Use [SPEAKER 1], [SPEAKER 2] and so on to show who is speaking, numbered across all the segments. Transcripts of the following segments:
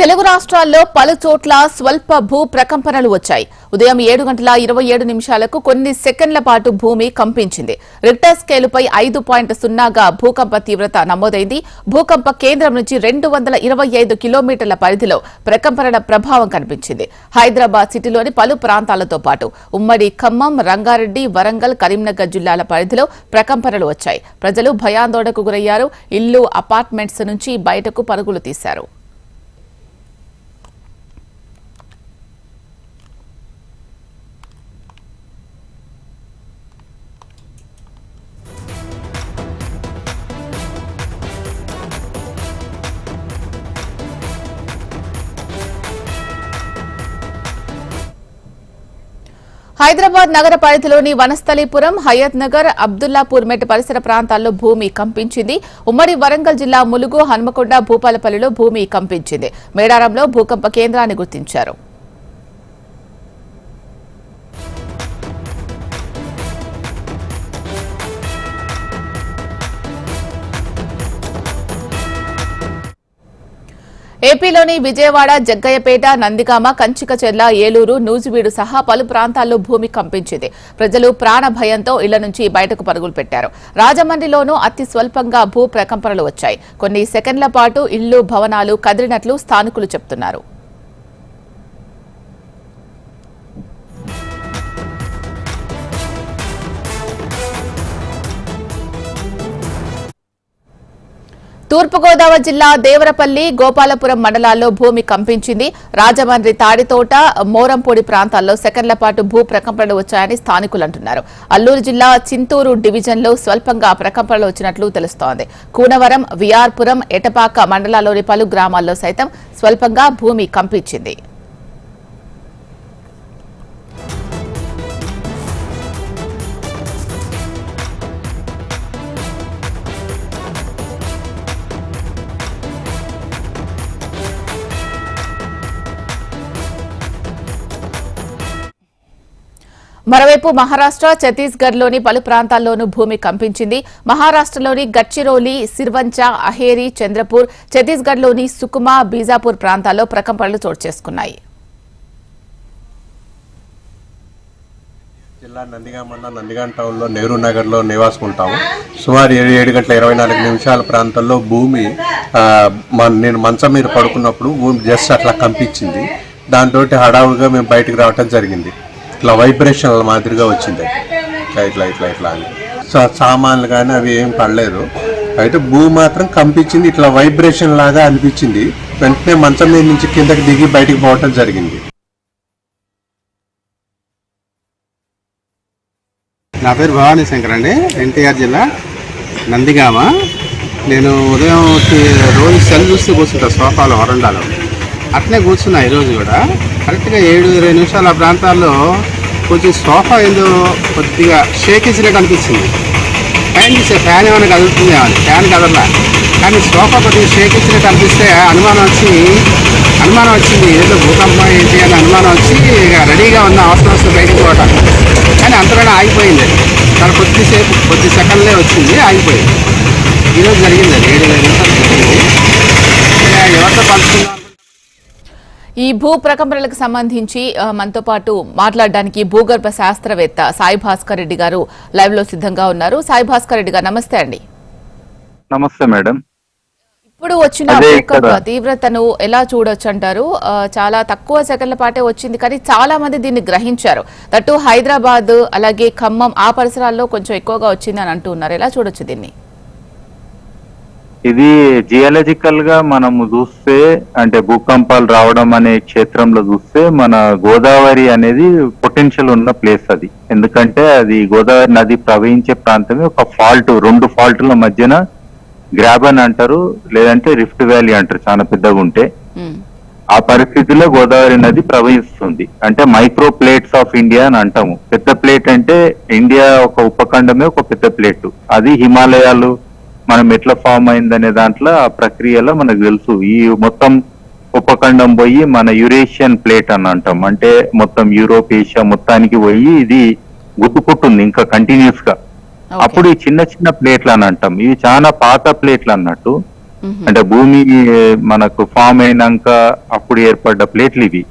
[SPEAKER 1] తెలుగు రాష్ట్రాల్లో పలు చోట్ల స్వల్ప భూ ప్రకంపనలు వచ్చాయి. ఉదయం 7:27 కొన్ని సెకండ్ల పాటు భూమి కంపించింది. రిక్టర్ స్కేలుపై 5.0గా భూకంప తీవ్రత నమోదైంది. భూకంప కేంద్రం నుంచి 225 కిలోమీటర్ల పరిధిలో ప్రకంపనల ప్రభావం కనిపించింది. హైదరాబాద్ సిటీలోని పలు ప్రాంతాలతో పాటు ఉమ్మడి ఖమ్మం, రంగారెడ్డి, వరంగల్, కరీంనగర్ జిల్లాల పరిధిలో ప్రకంపనలు వచ్చాయి. ప్రజలు భయాందోళనకు గురయ్యారు. ఇల్లు, అపార్ట్మెంట్స్ నుంచి బయటకు పరుగులు తీశారు. హైదరాబాద్ నగర పరిధిలోని వనస్థలీపురం, హయత్ నగర్, అబ్దుల్లాపూర్ మెట్ పరిసర ప్రాంతాల్లో భూమి కంపించింది. ఉమ్మడి వరంగల్ జిల్లా ములుగు, హన్మకొండ, భూపాలపల్లిలో భూమి కంపించింది. మేడారంలో భూకంప కేంద్రాన్ని గుర్తించారు. ఏపీలోని విజయవాడ, జగ్గయ్యపేట, నందిగామ, కంచికచెర్ల, ఏలూరు, నూజివీడు సహా పలు ప్రాంతాల్లో భూమి కంపించింది. ప్రజలు ప్రాణ భయంతో ఇళ్ల నుంచి బయటకు పరుగులు పెట్టారు. రాజమండ్రిలోనూ అతి స్వల్పంగా భూ ప్రకంపనలు వచ్చాయి. కొన్ని సెకండ్ల పాటు ఇళ్లు, భవనాలు కదిలినట్లు స్థానికులు చెబుతున్నారు. తూర్పుగోదావరి జిల్లా దేవరపల్లి, గోపాలపురం మండలాల్లో భూమి కంపించింది. రాజమండ్రి, తాడితోట, మోరంపూడి ప్రాంతాల్లో సెకండ్ల పాటు భూ ప్రకంపనలు వచ్చాయని స్థానికులు అంటున్నారు. అల్లూరు జిల్లా చింతూరు డివిజన్లో స్వల్పంగా ప్రకంపనలు వచ్చినట్లు తెలుస్తోంది. కూనవరం, విఆర్పురం, ఎటపాక మండలాల్లోని పలు గ్రామాల్లో సైతం స్వల్పంగా భూమి కంపించింది. మరోవైపు మహారాష్ట్ర, ఛత్తీస్గఢ్లోని పలు ప్రాంతాల్లోనూ భూమి కంపించింది. మహారాష్ట్రలోని గడ్చిరోలి, సిర్వంచ, అహేరి, చంద్రపూర్, ఛత్తీస్గఢ్లోని సుకుమా, బీజాపూర్ ప్రాంతాల్లో ప్రకంపనలు చోటు చేసుకున్నాయి.
[SPEAKER 2] జిల్లా నందిగామ మండలం నందిగామ టౌన్లో నెహ్రూ నగర్లో నివాసుకుంటాము. సుమారు 7:24 ప్రాంతంలో భూమి నేను మంచం మీద పడుకున్నప్పుడు భూమి జస్ట్ అట్లా కంపించింది. దాంతో హడావుడిగా మేము బయటకు రావటం జరిగింది. ఇట్లా వైబ్రేషన్ మాదిరిగా వచ్చింది. ఇట్లా ఇట్లా ఇట్లా అని సామాన్లు కానీ అవి ఏం పడలేదు. అయితే భూమి మాత్రం కంపించింది. ఇట్లా వైబ్రేషన్ లాగా అనిపించింది. వెంటనే మంచం మీద నుంచి కిందకి దిగి బయటికి పోవటం జరిగింది.
[SPEAKER 3] నా పేరు భవానీ శంకర్ అండి, ఎన్టీఆర్ జిల్లా నందిగామ. నేను ఉదయం రోజు సెల్ చూస్తూ కూర్చుంటా సోఫాలో, వరండాలో. అట్లనే కూర్చున్నా ఈరోజు కూడా. కరెక్ట్గా 7-20 ఆ ప్రాంతాల్లో కొంచెం సోఫా ఏదో కొద్దిగా షేక్ ఇచ్చినట్టు అనిపించింది. ఫ్యాన్ చూసే ఫ్యాన్ ఏమైనా కదులుతుందేమో అని. ఫ్యాన్ కదలలా, కానీ సోఫా కొద్దిగా షేక్ ఇచ్చినట్టు అనిపిస్తే అనుమానం వచ్చింది ఏదో భూకంపం ఏంటి అని అనుమానం వచ్చి ఇక రెడీగా ఉన్న అవసరం బయటకు పోవటం. కానీ అంతలోనే ఆగిపోయింది. చాలా కొద్ది సెకండ్లే వచ్చింది, ఆగిపోయింది. ఈరోజు జరిగింది. 7-20 జరిగింది. ఎవరితో పంచుకున్నాం.
[SPEAKER 1] ఈ భూ ప్రకంపనలకు సంబంధించి మనతో పాటు మాట్లాడడానికి భూగర్భ శాస్త్రవేత్త సాయి భాస్కర్ రెడ్డి గారు లైవ్ లో సిద్ధంగా ఉన్నారు. సాయి భాస్కర్ రెడ్డి గారు, నమస్తే అండి.
[SPEAKER 4] నమస్తే మేడం.
[SPEAKER 1] ఇప్పుడు వచ్చిన భూకంప తీవ్రతను ఎలా చూడొచ్చు అంటారు? చాలా తక్కువ సెకండ్ల పాటే వచ్చింది, కానీ చాలా మంది దీన్ని గ్రహించారు. దట్టు హైదరాబాద్, అలాగే ఖమ్మం ఆ పరిసరాల్లో కొంచెం ఎక్కువగా వచ్చింది అని అంటున్నారు. ఎలా చూడొచ్చు దీన్ని?
[SPEAKER 4] ఇది జియాలజికల్ గా మనము చూస్తే, అంటే భూకంపాలు రావడం అనే క్షేత్రంలో చూస్తే మన గోదావరి అనేది పొటెన్షియల్ ఉన్న ప్లేస్ అది. ఎందుకంటే అది గోదావరి నది ప్రవహించే ప్రాంతమే ఒక ఫాల్ట్, 2 ఫాల్ట్ల మధ్యన గ్రాబన్ అంటారు, లేదంటే రిఫ్ట్ వ్యాలీ అంటారు, చాలా పెద్దగా ఉంటే. ఆ పరిస్థితిలో గోదావరి నది ప్రవహిస్తుంది. అంటే మైక్రో ప్లేట్స్ ఆఫ్ ఇండియా అని అంటాము. పెద్ద ప్లేట్ అంటే ఇండియా ఒక ఉపఖండమే ఒక పెద్ద ప్లేట్. అది హిమాలయాలు మనం ఎట్లా ఫామ్ అయిందనే దాంట్లో ఆ ప్రక్రియలో మనకు తెలుసు. ఈ మొత్తం ఉపఖండం పోయి మన యురేషియన్ ప్లేట్ అని అంటాం. అంటే మొత్తం యూరోప్, ఏషియా మొత్తానికి పోయి ఇది గుర్తుకుంటుంది ఇంకా కంటిన్యూస్ గా. అప్పుడు ఈ చిన్న చిన్న ప్లేట్లు అని అంటాం. ఇవి చాలా పాత ప్లేట్లు అన్నట్టు. అంటే భూమి మనకు ఫామ్ అయినాక అప్పుడు ఏర్పడ్డ ప్లేట్లు ఇవి.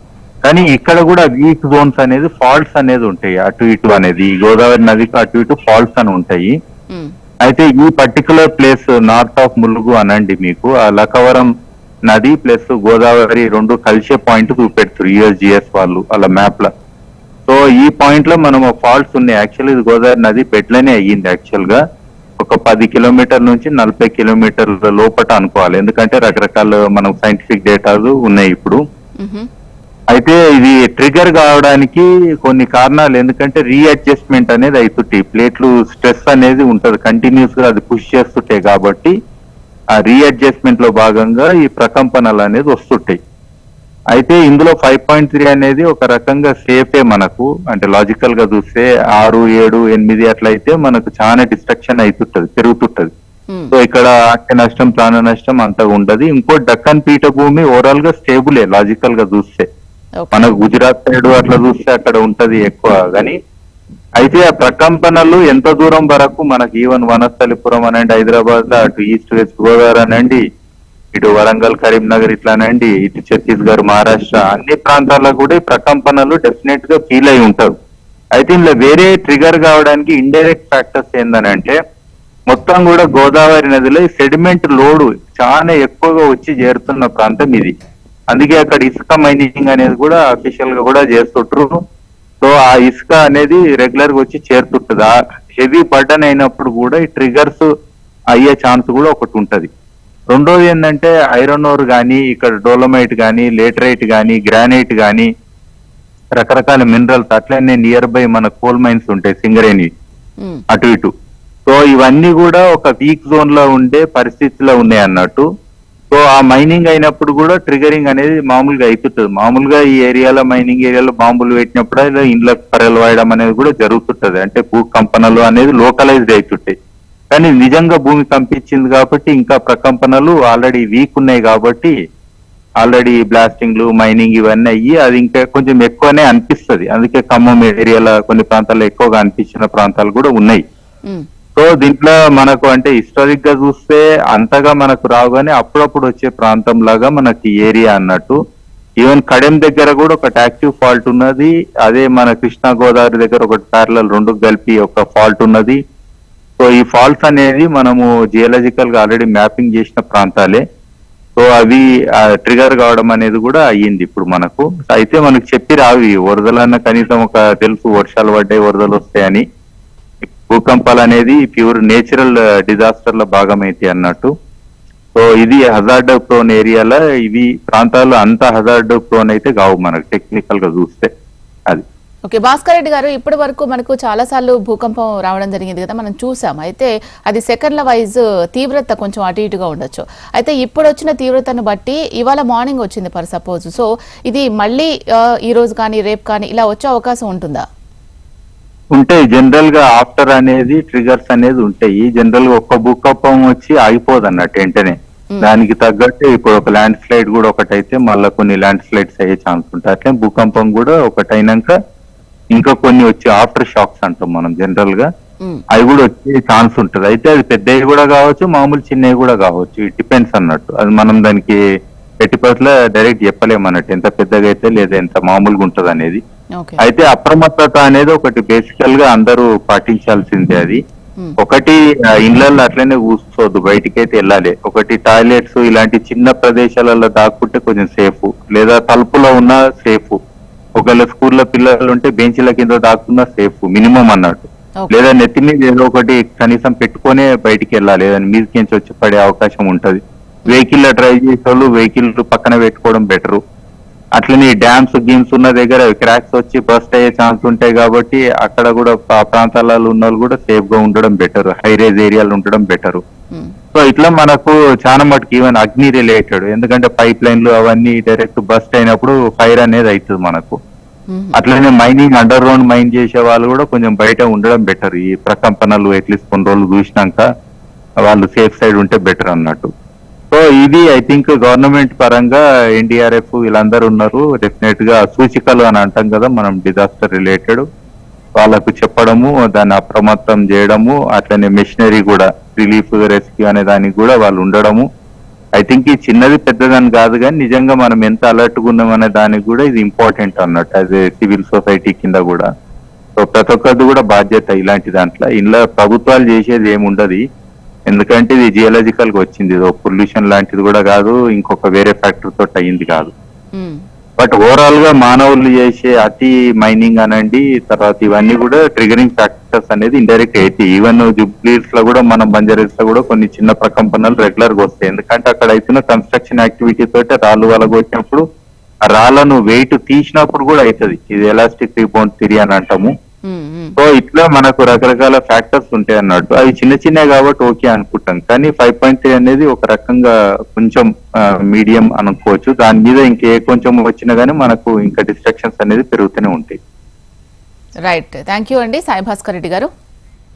[SPEAKER 4] కానీ ఇక్కడ కూడా వీక్ జోన్స్ అనేది ఫాల్ట్స్ అనేది ఉంటాయి అటు ఇటు అనేది, గోదావరి నదికి అటు ఇటు ఫాల్ట్స్ అని ఉంటాయి. అయితే ఈ particular place north of Mulugu అనండి, మీకు ఆ లక్కవరం నది ప్లస్ గోదావరి రెండు కలిసే పాయింట్ చూపెడుతారు యుఎస్జిఎస్ వాళ్ళు అలా మ్యాప్ లో. సో ఈ పాయింట్ లో మనం ఫాల్ట్స్ ఉన్నాయి. యాక్చువల్ ఇది గోదావరి నది బెడ్లోనే అయ్యింది. యాక్చువల్ గా ఒక 10 కిలోమీటర్ నుంచి 40 కిలోమీటర్ల లోపట అనుకోవాలి, ఎందుకంటే రకరకాల మనం సైంటిఫిక్ డేటాలు ఉన్నాయి ఇప్పుడు. అయితే ఇది ట్రిగర్ కావడానికి కొన్ని కారణాలు, ఎందుకంటే రీఅడ్జస్ట్మెంట్ అనేది అవుతుంటాయి. ప్లేట్లు స్ట్రెస్ అనేది ఉంటది కంటిన్యూస్ గా, అది పుష్ చేస్తుంటాయి కాబట్టి ఆ రీఅడ్జస్ట్మెంట్ లో భాగంగా ఈ ప్రకంపనలు అనేది వస్తుంటాయి. అయితే ఇందులో 5.3 అనేది ఒక రకంగా సేఫే మనకు, అంటే లాజికల్ గా చూస్తే 6, 7, 8 అట్లయితే మనకు చాలా డిస్ట్రక్షన్ అవుతుంటది, పెరుగుతుంటది. సో ఇక్కడ ఆస్తి నష్టం, ప్రాణ నష్టం అంతగా ఉండదు. ఇంకో దక్కన్ పీఠభూమి ఓవరాల్ గా స్టేబులే లాజికల్ గా చూస్తే. మనకు గుజరాత్ సైడ్ అట్లా చూస్తే అక్కడ ఉంటది ఎక్కువ. కానీ అయితే ఆ ప్రకంపనలు ఎంత దూరం వరకు మనకి ఈవెన్ వనస్థలిపురం అనండి, హైదరాబాద్ లో అటు ఈస్ట్ వెస్ట్ గోదావరి అనండి, ఇటు వరంగల్ కరీంనగర్ ఇట్లానండి, ఇటు ఛత్తీస్గఢ్ మహారాష్ట్ర అన్ని ప్రాంతాల్లో కూడా ఈ ప్రకంపనలు డెఫినెట్ గా ఫీల్ అయి ఉంటారు. అయితే ఇందులో వేరే ట్రిగర్ కావడానికి ఇండైరెక్ట్ ఫ్యాక్టర్స్ ఏందనంటే, మొత్తం కూడా గోదావరి నదిలో సెడిమెంట్ లోడ్ చాలా ఎక్కువగా వచ్చి చేరుతున్న ప్రాంతం ఇది. అందుకే అక్కడ ఇసుక మైనింగ్ అనేది కూడా అఫీషియల్ గా కూడా చేస్తుంటారు. సో ఆ ఇసుక అనేది రెగ్యులర్ గా వచ్చి చేరుతుంటది. ఆ హెవీ బర్డన్ అయినప్పుడు కూడా ఈ ట్రిగర్స్ అయ్యే ఛాన్స్ కూడా ఒకటి ఉంటది. రెండోది ఏంటంటే ఐరన్ ఓర్ కానీ, ఇక్కడ డోలమైట్ కానీ, లేటరైట్ కానీ, గ్రానైట్ కానీ, రకరకాల మినరల్స్ అట్లనే నియర్ బై మన కోల్ మైన్స్ ఉంటాయి సింగరేణి అటు ఇటు. సో ఇవన్నీ కూడా ఒక వీక్ జోన్ లో ఉండే పరిస్థితిలో ఉన్నాయి అన్నట్టు. సో ఆ మైనింగ్ అయినప్పుడు కూడా ట్రిగరింగ్ అనేది మామూలుగా అయిపోతుంది. మామూలుగా ఈ ఏరియాలో మైనింగ్ ఏరియాలో బాంబులు పెట్టినప్పుడు ఇండ్లకు పరెలు వాయడం అనేది కూడా జరుగుతుంటది. అంటే భూకంపనలు అనేది లోకలైజ్డ్ అవుతుంటాయి. కానీ నిజంగా భూమి కంపించింది కాబట్టి ఇంకా ప్రకంపనలు ఆల్రెడీ వీక్ ఉన్నాయి కాబట్టి ఆల్రెడీ బ్లాస్టింగ్లు, మైనింగ్ ఇవన్నీ అయ్యి అది ఇంకా కొంచెం ఎక్కువనే అనిపిస్తుంది. అందుకే ఖమ్మం ఏరియాలో కొన్ని ప్రాంతాల్లో ఎక్కువగా అనిపించిన ప్రాంతాలు కూడా ఉన్నాయి. సో దీంట్లో మనకు అంటే హిస్టారిక్ గా చూస్తే అంతగా మనకు రావు, కానీ అప్పుడప్పుడు వచ్చే ప్రాంతం లాగా మనకి ఏరియా అన్నట్టు. ఈవెన్ కడెం దగ్గర కూడా ఒక యాక్టివ్ ఫాల్ట్ ఉన్నది. అదే మన కృష్ణా గోదావరి దగ్గర ఒకటి ప్యారలల్ రెండు కలిపి ఒక ఫాల్ట్ ఉన్నది. సో ఈ ఫాల్ట్స్ అనేది మనము జియోలాజికల్ గా ఆల్రెడీ మ్యాపింగ్ చేసిన ప్రాంతాలే. సో అవి ట్రిగర్ కావడం అనేది కూడా అయ్యింది ఇప్పుడు మనకు. అయితే మనకు చెప్పి రావి వరదలన్న కనీసం ఒక తెలుసు, వర్షాలు పడ్డాయి వరదలు వస్తాయని. భూకంపాలు అనేది ప్యూర్ నేచురల్ డిజాస్టర్ లో భాగమైతే అన్నట్టు. సో ఇది హజార్డ్ ప్రోన్ ఏరియాలో ఇవి ప్రాంతాలు అంత హజార్డ్ ప్రోన్ అయితే కావు మనకు టెక్నికల్ గా చూస్తే. అది
[SPEAKER 1] ఓకే భాస్కర్ రెడ్డి గారు, ఇప్పటి వరకు మనకు చాలా సార్లు భూకంపం రావడం జరిగింది కదా, మనం చూసాం. అయితే అది సెకండ్ల వైజ్ తీవ్రత కొంచెం అటు ఇటుగా ఉండొచ్చు. అయితే ఇప్పుడు వచ్చిన తీవ్రతను బట్టి ఇవాళ మార్నింగ్ వచ్చింది ఫర్ సపోజ్. సో ఇది మళ్ళీ ఈ రోజు కానీ రేపు కానీ ఇలా వచ్చే అవకాశం ఉంటుందా?
[SPEAKER 4] ఉంటాయి. జనరల్ గా ఆఫ్టర్ అనేది ట్రిగర్స్ అనేది ఉంటాయి. జనరల్ గా ఒక్క భూకంపం వచ్చి ఆగిపోదు అన్నట్టు వెంటనే. దానికి తగ్గట్టు ఇప్పుడు ఒక ల్యాండ్ స్లైడ్ కూడా ఒకటైతే మళ్ళీ కొన్ని ల్యాండ్ స్లైడ్స్ అయ్యే ఛాన్స్ ఉంటాయి. అట్లే భూకంపం కూడా ఒకటైనాక ఇంకా కొన్ని వచ్చి ఆఫ్టర్ షాక్స్ అంటాం మనం జనరల్ గా, అవి కూడా వచ్చే ఛాన్స్ ఉంటుంది. అయితే అది పెద్దవి కూడా కావచ్చు, మామూలు చిన్నవి కూడా కావచ్చు. ఇట్ డిపెండ్స్ అన్నట్టు. అది మనం దానికి 80% డైరెక్ట్ చెప్పలేము అన్నట్టు, ఎంత పెద్దగా అయితే లేదా ఎంత మామూలుగా ఉంటది అనేది. అయితే అప్రమత్తత అనేది ఒకటి బేసికల్ గా అందరూ పాటించాల్సిందే. అది ఒకటి ఇండ్లలో అట్లనే కూర్చోవద్దు, బయటికైతే వెళ్ళాలి. ఒకటి టాయిలెట్స్ ఇలాంటి చిన్న ప్రదేశాలలో దాక్కుంటే కొంచెం సేఫ్, లేదా తలుపులో ఉన్న సేఫ్. ఒకవేళ స్కూల్లో పిల్లలు ఉంటే బెంచ్ల కింద దాక్కున్నా సేఫ్ మినిమం అన్నట్టు. లేదా నెత్తి మీద ఏదో ఒకటి కనీసం పెట్టుకునే బయటికి వెళ్ళాలి, లేదని మీదకించి వచ్చి పడే అవకాశం ఉంటది. వెహికల్ డ్రైవ్ చేసే వాళ్ళు వెహికల్ పక్కన పెట్టుకోవడం బెటరు. అట్లనే డ్యామ్స్ గేమ్స్ ఉన్న దగ్గర క్రాక్స్ వచ్చి బస్ట్ అయ్యే ఛాన్స్ ఉంటాయి కాబట్టి అక్కడ కూడా ఆ ప్రాంతాలలో ఉన్న వాళ్ళు కూడా సేఫ్ గా ఉండడం బెటర్, హై రేజ్ ఏరియాలు ఉండడం బెటర్. సో ఇట్లా మనకు చాలా మటుకు ఈవెన్ అగ్ని రిలేటెడ్, ఎందుకంటే పైప్ లైన్లు అవన్నీ డైరెక్ట్ బస్ట్ అయినప్పుడు ఫైర్ అనేది అవుతుంది మనకు. అట్లనే మైనింగ్ అండర్ గ్రౌండ్ మైన్ చేసే వాళ్ళు కూడా కొంచెం బయట ఉండడం బెటర్. ఈ ప్రకంపనలు అట్లీస్ట్ కొన్ని రోజులు చూసినాక వాళ్ళు సేఫ్ సైడ్ ఉంటే బెటర్ అన్నట్టు. సో ఇది ఐ థింక్ గవర్నమెంట్ పరంగా ఎన్డీఆర్ఎఫ్ వీళ్ళందరూ ఉన్నారు. డెఫినెట్ గా సూచికలు అని అంటాం కదా మనం, డిజాస్టర్ రిలేటెడ్ వాళ్ళకు చెప్పడము, దాన్ని అప్రమత్తం చేయడము, అట్లనే మెషినరీ కూడా రిలీఫ్ రెస్క్యూ అనే దానికి కూడా వాళ్ళు ఉండడము. ఐ థింక్ ఈ చిన్నది పెద్దదని కాదు కానీ నిజంగా మనం ఎంత అలర్ట్ గా ఉన్నాం అనే దానికి కూడా ఇది ఇంపార్టెంట్ అన్నట్టు యాజ్ ఏ సివిల్ సొసైటీ కింద కూడా. సో ప్రతి ఒక్కరిది కూడా బాధ్యత ఇలాంటి దాంట్లో. ఇంట్లో ప్రభుత్వాలు చేసేది ఏముండదు, ఎందుకంటే ఇది జియోలాజికల్ గా వచ్చింది, ఇది పొల్యూషన్ లాంటిది కూడా కాదు, ఇంకొక వేరే ఫ్యాక్టర్ తోటి అయ్యింది కాదు. బట్ ఓవరాల్ గా మానవులు చేసే అతి మైనింగ్ అనండి, తర్వాత ఇవన్నీ కూడా ట్రిగరింగ్ ఫ్యాక్టర్స్ అనేది ఇండైరెక్ట్ అయితే. ఈవెన్ జూబ్లీస్ లో కూడా మన బంజారీస్ లో కూడా కొన్ని చిన్న ప్రకంపనలు రెగ్యులర్ గా వస్తాయి, ఎందుకంటే అక్కడ అవుతున్న కన్స్ట్రక్షన్ యాక్టివిటీ తోటి రాళ్ళు వలగొచ్చినప్పుడు ఆ రాళ్లను వెయిట్ తీసినప్పుడు కూడా అవుతుంది. ఇది ఎలాస్టిక్ రీబౌండ్ థియరీ అని అంటాము. సో ఇట్లా మనకు రకరకాల ఫ్యాక్టర్స్ ఉంటాయి అన్నట్టు. అవి చిన్న చిన్నవి కాబట్టి ఓకే అనుకుంటాం, కానీ 5.3 అనేది ఒక రకంగా కొంచెం మీడియం అనుకోవచ్చు. దాని మీద ఇంకే కొంచెం వచ్చినా గానీ మనకు ఇంకా డిస్ట్రక్షన్స్ అనేది పెరుగుతూనే ఉంటాయి.
[SPEAKER 1] రైట్, థ్యాంక్ యూ అండి సాయి భాస్కర్ రెడ్డి గారు.